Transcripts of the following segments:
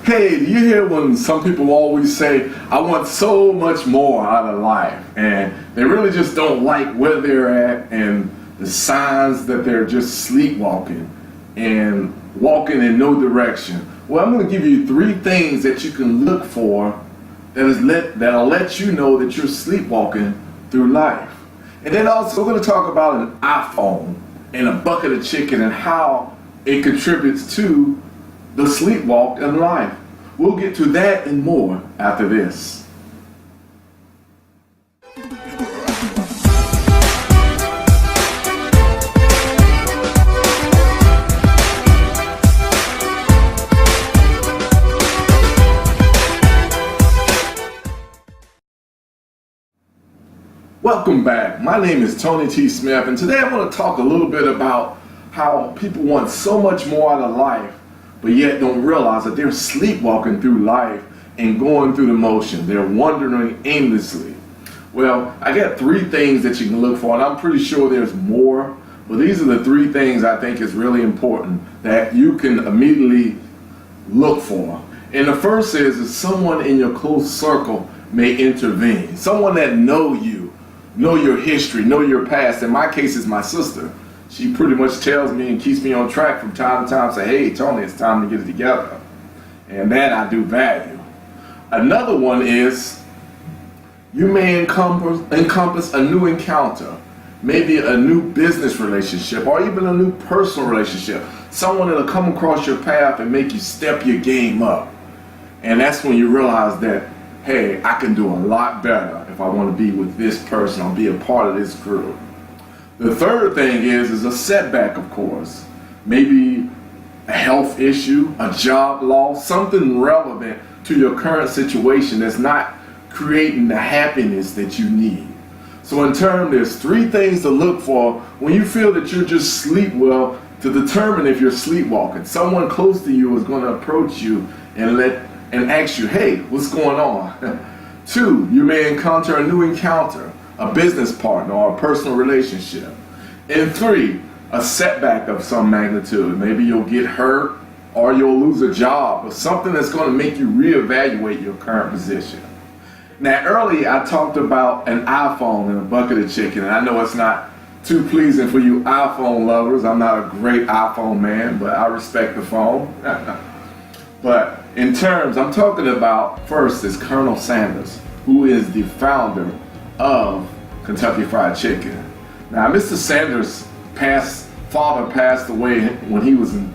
Hey, do you hear when some people always say, I want so much more out of life, and they really just don't like where they're at and the signs that they're just sleepwalking and walking in no direction? Well, I'm going to give you 3 things that you can look for that'll let you know that you're sleepwalking through life. And then also we're going to talk about an iPhone and a bucket of chicken and how it contributes to the sleepwalk in life. We'll get to that and more after this. Welcome back. My name is Tony T. Smith, and today I want to talk a little bit about how people want so much more out of life, but yet don't realize that they're sleepwalking through life and going through the motion. They're wandering aimlessly. Well, I got 3 things that you can look for, and I'm pretty sure there's more, but these are the 3 things I think is really important that you can immediately look for. And the first is someone in your close circle may intervene. Someone that know you, know your history, know your past. In my case, it's my sister. She pretty much tells me and keeps me on track from time to time, say, hey, Tony, it's time to get it together. And that I do value. Another one is you may encompass a new encounter, maybe a new business relationship, or even a new personal relationship. Someone that'll come across your path and make you step your game up. And that's when you realize that, hey, I can do a lot better if I want to be with this person or be a part of this crew. The third thing is a setback, of course. Maybe a health issue, a job loss, something relevant to your current situation that's not creating the happiness that you need. So in turn, there's 3 things to look for when you feel that you're just to determine if you're sleepwalking. Someone close to you is going to approach you and ask you, hey, what's going on? 2, you may encounter a new encounter, a business partner or a personal relationship. And 3, a setback of some magnitude. Maybe you'll get hurt or you'll lose a job or something that's going to make you reevaluate your current position. Now, earlier I talked about an iPhone and a bucket of chicken, and I know it's not too pleasing for you iPhone lovers. I'm not a great iPhone man, but I respect the phone. But in terms, I'm talking about first is Colonel Sanders, who is the founder of Kentucky Fried Chicken. Now, Mr. Sanders' father passed away when he was in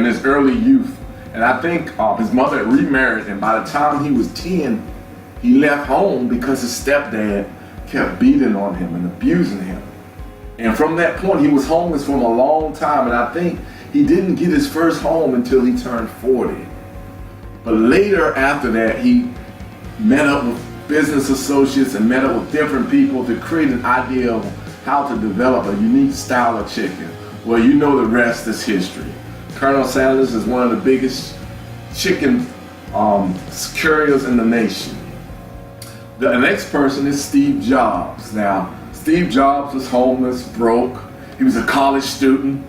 his early youth, and I think his mother remarried, and by the time he was 10, he left home because his stepdad kept beating on him and abusing him. And from that point, he was homeless for a long time, and I think he didn't get his first home until he turned 40. But later after that, he met up with business associates and met up with different people to create an idea of how to develop a unique style of chicken. Well, you know the rest is history. Colonel Sanders is one of the biggest chicken carriers in the nation. The next person is Steve Jobs. Now, Steve Jobs was homeless, broke. He was a college student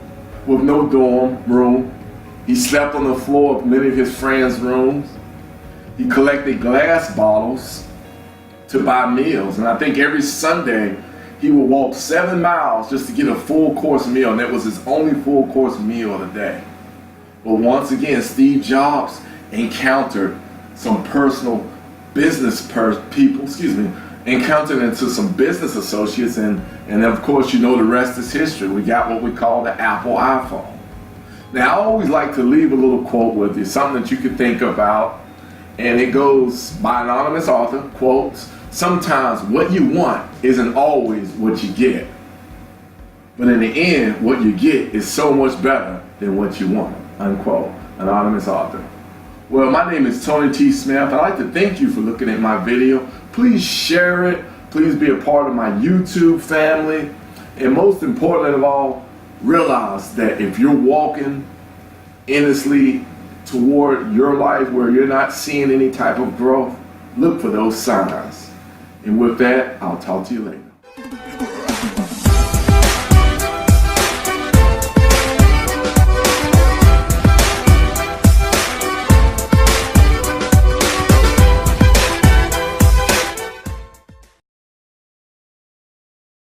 with no dorm room. He slept on the floor of many of his friends' rooms. He collected glass bottles to buy meals, and I think every Sunday he would walk 7 miles just to get a full course meal, and that was his only full course meal of the day. But once again, Steve Jobs encountered some personal business encountered into some business associates, and of course, you know the rest is history. We got what we call the Apple iPhone. Now, I always like to leave a little quote with you, something that you could think about, and it goes by an anonymous author, quotes, sometimes what you want isn't always what you get, but in the end, what you get is so much better than what you want, unquote, anonymous author. Well, my name is Tony T. Smith. I'd like to thank you for looking at my video. Please share it. Please be a part of my YouTube family. And most importantly of all, realize that if you're walking endlessly toward your life where you're not seeing any type of growth, look for those signs. And with that, I'll talk to you later.